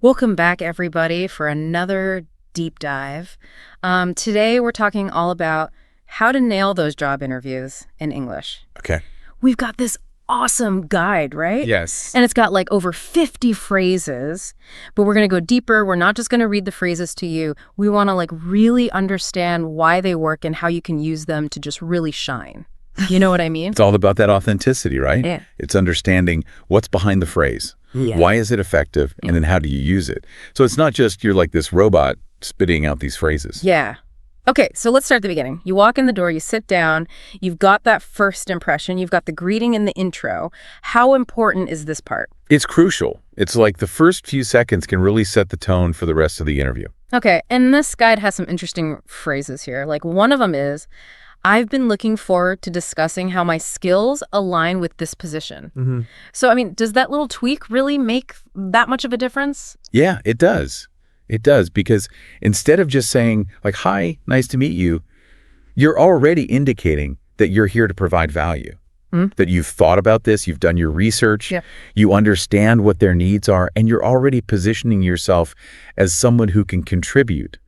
Welcome back, everybody, for another deep dive. Today, we're talking all about how to nail those job interviews in English. Okay. We've got this awesome guide, right? Yes. And it's got like over 50 phrases, but we're going to go deeper. We're not just going to read the phrases to you. We want to like really understand why they work and how you can use them to just really shine. You know what I mean? It's all about that authenticity, right? Yeah. It's understanding what's behind the phrase. Yeah. Why is it effective? And then how do you use it? So it's not just you're like this robot spitting out these phrases. Yeah. Okay, so let's start at the beginning. You walk in the door, you sit down, you've got that first impression, you've got the greeting and the intro. How important is this part? It's crucial. It's like the first few seconds can really set the tone for the rest of the interview. Okay, and this guide has some interesting phrases here. Like one of them is, I've been looking forward to discussing how my skills align with this position. So, I mean, does that little tweak really make that much of a difference? Yeah, it does. It does, because instead of just saying like, hi, nice to meet you, you're already indicating that you're here to provide value, that you've thought about this, you've done your research, you understand what their needs are, and you're already positioning yourself as someone who can contribute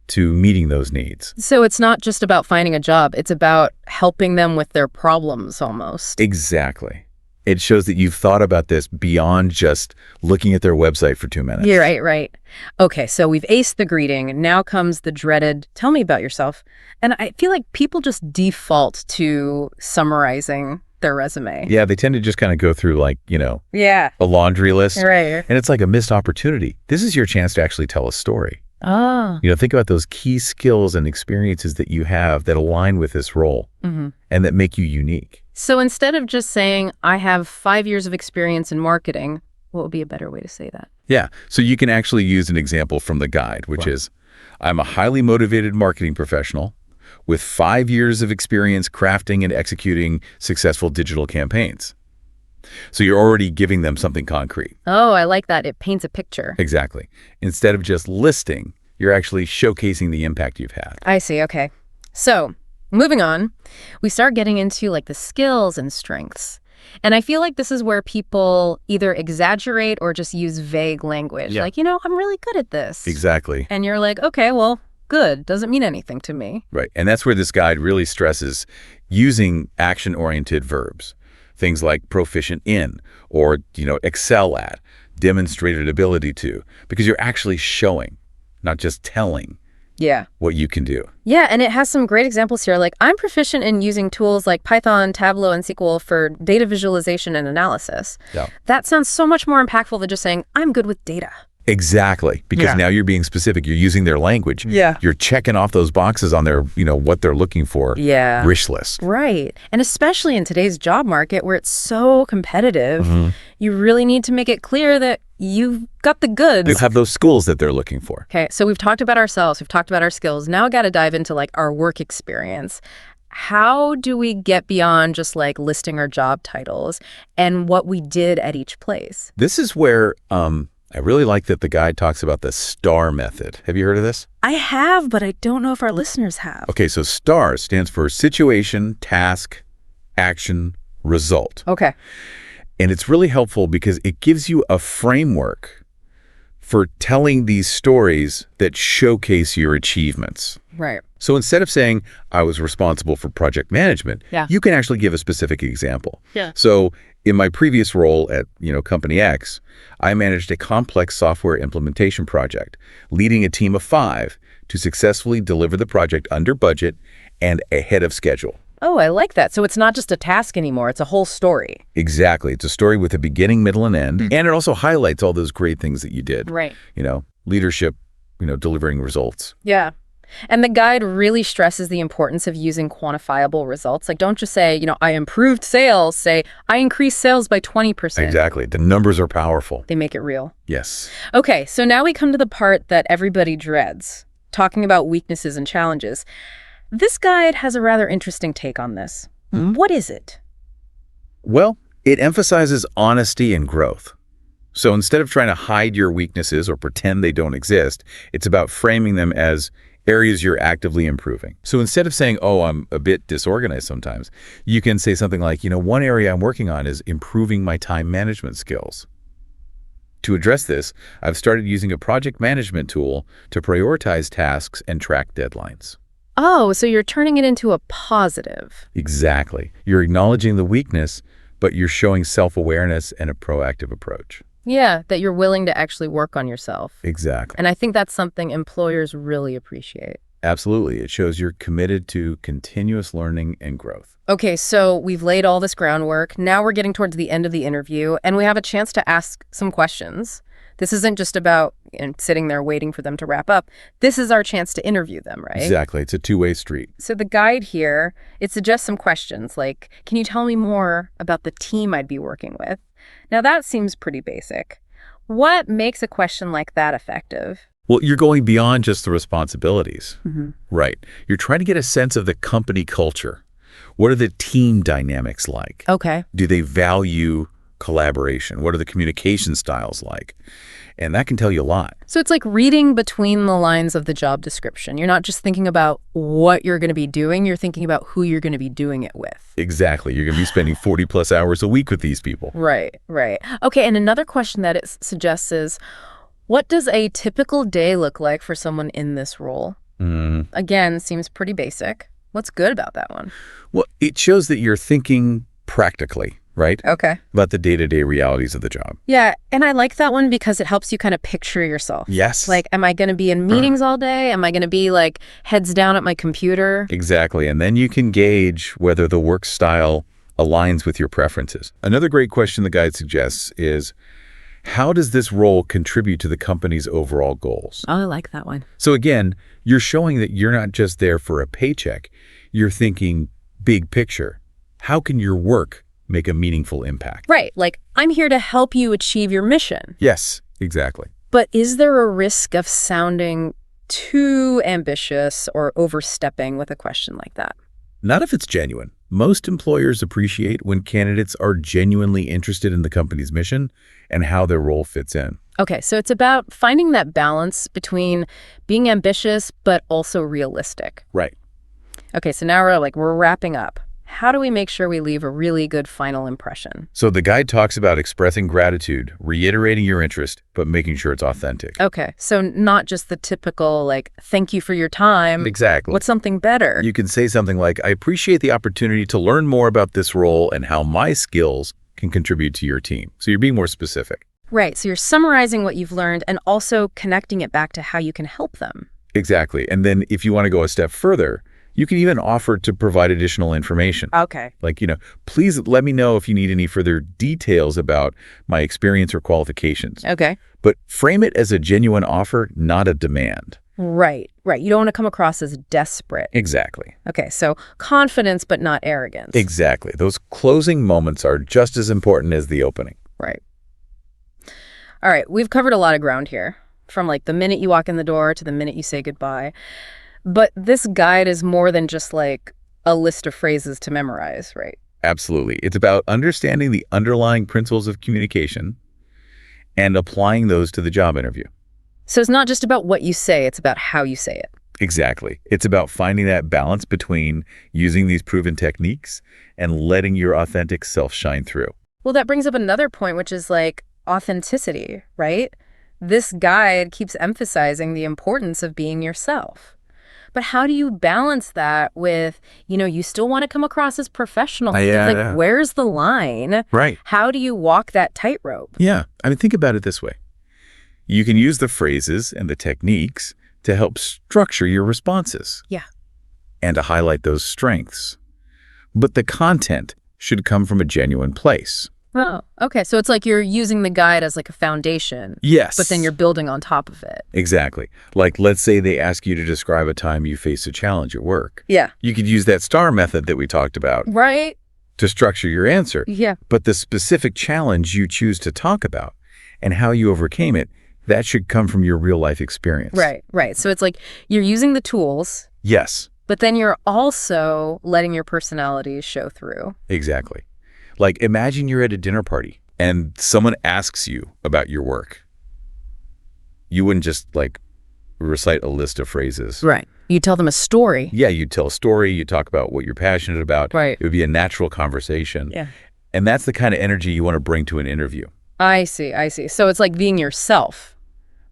to meeting those needs. So it's not just about finding a job, it's about helping them with their problems almost. Exactly. It shows that you've thought about this beyond just looking at their website for 2 minutes. Yeah, right. Okay, so we've aced the greeting. Now comes the dreaded, tell me about yourself. And I feel like people just default to summarizing their resume. Yeah, they tend to just kind of go through like, Yeah. a laundry list. Right. And it's like a missed opportunity. This is your chance to actually tell a story. Oh. Think about those key skills and experiences that you have that align with this role and that make you unique. So instead of just saying, I have 5 years of experience in marketing, what would be a better way to say that? Yeah, so you can actually use an example from the guide, which is, I'm a highly motivated marketing professional with 5 years of experience crafting and executing successful digital campaigns. So you're already giving them something concrete. Oh, I like that. It paints a picture. Exactly. Instead of just listing, you're actually showcasing the impact you've had. I see. Okay. So moving on, we start getting into like the skills and strengths. And I feel like this is where people either exaggerate or just use vague language. Yeah. Like, I'm really good at this. Exactly. And you're like, okay, well, good. Doesn't mean anything to me. Right. And that's where this guide really stresses using action-oriented verbs. Things like proficient in or, excel at, demonstrated ability to, because you're actually showing, not just telling what you can do. Yeah, and it has some great examples here. Like, I'm proficient in using tools like Python, Tableau, and SQL for data visualization and analysis. Yeah. That sounds so much more impactful than just saying, I'm good with data. Exactly, because now you're being specific. You're using their language. Yeah. You're checking off those boxes on their, what they're looking for wish list. Right. And especially in today's job market where it's so competitive, you really need to make it clear that you've got the goods. You have those skills that they're looking for. Okay, so we've talked about ourselves, we've talked about our skills. Now I got to dive into like our work experience. How do we get beyond just like listing our job titles and what we did at each place? This is where I really like that the guide talks about the STAR method. Have you heard of this? I have, but I don't know if our listeners have. Okay, so STAR stands for situation, task, action, result. Okay. And it's really helpful because it gives you a framework for telling these stories that showcase your achievements. Right. So instead of saying, I was responsible for project management, you can actually give a specific example. Yeah. So in my previous role at, Company X, I managed a complex software implementation project, leading a team of 5 to successfully deliver the project under budget and ahead of schedule. Oh, I like that. So it's not just a task anymore. It's a whole story. Exactly. It's a story with a beginning, middle, and end. And it also highlights all those great things that you did. Right. Leadership, delivering results. Yeah. And the guide really stresses the importance of using quantifiable results. Like, don't just say, I improved sales. Say, I increased sales by 20%. Exactly. The numbers are powerful. They make it real. Yes. Okay, so now we come to the part that everybody dreads, talking about weaknesses and challenges. This guide has a rather interesting take on this. What is it? Well, it emphasizes honesty and growth. So instead of trying to hide your weaknesses or pretend they don't exist, it's about framing them as areas you're actively improving. So instead of saying, oh, I'm a bit disorganized sometimes, you can say something like, one area I'm working on is improving my time management skills. To address this, I've started using a project management tool to prioritize tasks and track deadlines. Oh, so you're turning it into a positive. Exactly. You're acknowledging the weakness, but you're showing self-awareness and a proactive approach. Yeah, that you're willing to actually work on yourself. Exactly. And I think that's something employers really appreciate. Absolutely. It shows you're committed to continuous learning and growth. Okay, so we've laid all this groundwork. Now we're getting towards the end of the interview, and we have a chance to ask some questions. This isn't just about sitting there waiting for them to wrap up. This is our chance to interview them, right? Exactly. It's a two-way street. So the guide here, it suggests some questions like, can you tell me more about the team I'd be working with? Now that seems pretty basic. What makes a question like that effective? Well, you're going beyond just the responsibilities. Right. You're trying to get a sense of the company culture. What are the team dynamics like? Okay. Do they value collaboration? What are the communication styles like? And that can tell you a lot. So it's like reading between the lines of the job description. You're not just thinking about what you're going to be doing, you're thinking about who you're going to be doing it with. Exactly. You're going to be spending 40 plus hours a week with these people. Right, right. Okay, and another question that it suggests is, what does a typical day look like for someone in this role? Again, seems pretty basic. What's good about that one? Well, it shows that you're thinking practically, right? Okay. About the day-to-day realities of the job. Yeah, and I like that one because it helps you kind of picture yourself. Yes. Like, am I going to be in meetings all day? Am I going to be like heads down at my computer? Exactly. And then you can gauge whether the work style aligns with your preferences. Another great question the guide suggests is, how does this role contribute to the company's overall goals? Oh, I like that one. So again, you're showing that you're not just there for a paycheck. You're thinking big picture. How can your work make a meaningful impact? Right. Like, I'm here to help you achieve your mission. Yes, exactly. But is there a risk of sounding too ambitious or overstepping with a question like that? Not if it's genuine. Most employers appreciate when candidates are genuinely interested in the company's mission and how their role fits in. Okay, so it's about finding that balance between being ambitious but also realistic. Right. Okay, so now we're wrapping up. How do we make sure we leave a really good final impression? So the guide talks about expressing gratitude, reiterating your interest, but making sure it's authentic. Okay, so not just the typical, thank you for your time. Exactly. What's something better? You can say something like, I appreciate the opportunity to learn more about this role and how my skills can contribute to your team. So you're being more specific. Right, so you're summarizing what you've learned and also connecting it back to how you can help them. Exactly. And then if you want to go a step further, you can even offer to provide additional information. Okay. Like, please let me know if you need any further details about my experience or qualifications. Okay. But frame it as a genuine offer, not a demand. Right, right. You don't want to come across as desperate. Exactly. Okay, so confidence but not arrogance. Exactly. Those closing moments are just as important as the opening. Right. All right, we've covered a lot of ground here, from the minute you walk in the door to the minute you say goodbye. But this guide is more than just a list of phrases to memorize, right? Absolutely. It's about understanding the underlying principles of communication and applying those to the job interview. So it's not just about what you say, it's about how you say it. Exactly. It's about finding that balance between using these proven techniques and letting your authentic self shine through. Well, that brings up another point, which is authenticity, right? This guide keeps emphasizing the importance of being yourself. But how do you balance that with, you still want to come across as professional? Yeah. Where's the line? Right. How do you walk that tightrope? Yeah. Think about it this way. You can use the phrases and the techniques to help structure your responses. Yeah. And to highlight those strengths. But the content should come from a genuine place. Oh, okay. So it's you're using the guide as a foundation. Yes. But then you're building on top of it. Exactly. Let's say they ask you to describe a time you faced a challenge at work. Yeah. You could use that STAR method that we talked about. Right. To structure your answer. Yeah. But the specific challenge you choose to talk about and how you overcame it, that should come from your real life experience. Right, right. So it's you're using the tools. Yes. But then you're also letting your personality show through. Exactly. Imagine you're at a dinner party and someone asks you about your work. You wouldn't just recite a list of phrases. Right. You tell them a story. Yeah, you tell a story, you talk about what you're passionate about. Right. It would be a natural conversation. Yeah. And that's the kind of energy you want to bring to an interview. I see, I see. So it's like being yourself,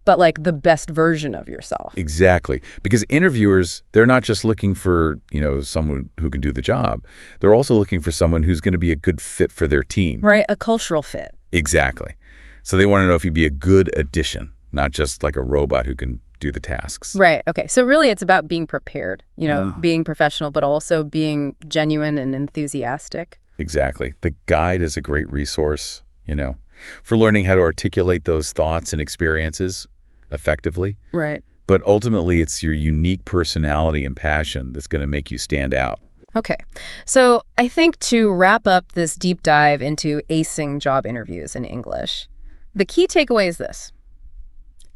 but like the best version of yourself. Exactly. Because interviewers, they're not just looking for, someone who can do the job. They're also looking for someone who's going to be a good fit for their team. Right, a cultural fit. Exactly. So they want to know if you'd be a good addition, not just like a robot who can do the tasks. Right, okay. So really it's about being prepared, being professional, but also being genuine and enthusiastic. Exactly. The guide is a great resource, for learning how to articulate those thoughts and experiences effectively. Right. But ultimately, it's your unique personality and passion that's going to make you stand out. Okay. So I think to wrap up this deep dive into acing job interviews in English, the key takeaway is this.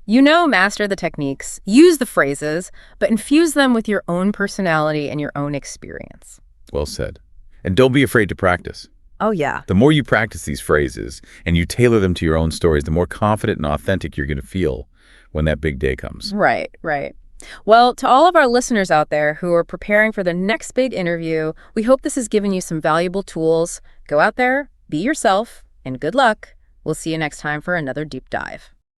Master the techniques, use the phrases, but infuse them with your own personality and your own experience. Well said. And don't be afraid to practice. Oh, yeah. The more you practice these phrases and you tailor them to your own stories, the more confident and authentic you're going to feel when that big day comes. Right, right. Well, to all of our listeners out there who are preparing for the next big interview, we hope this has given you some valuable tools. Go out there, be yourself, and good luck. We'll see you next time for another deep dive.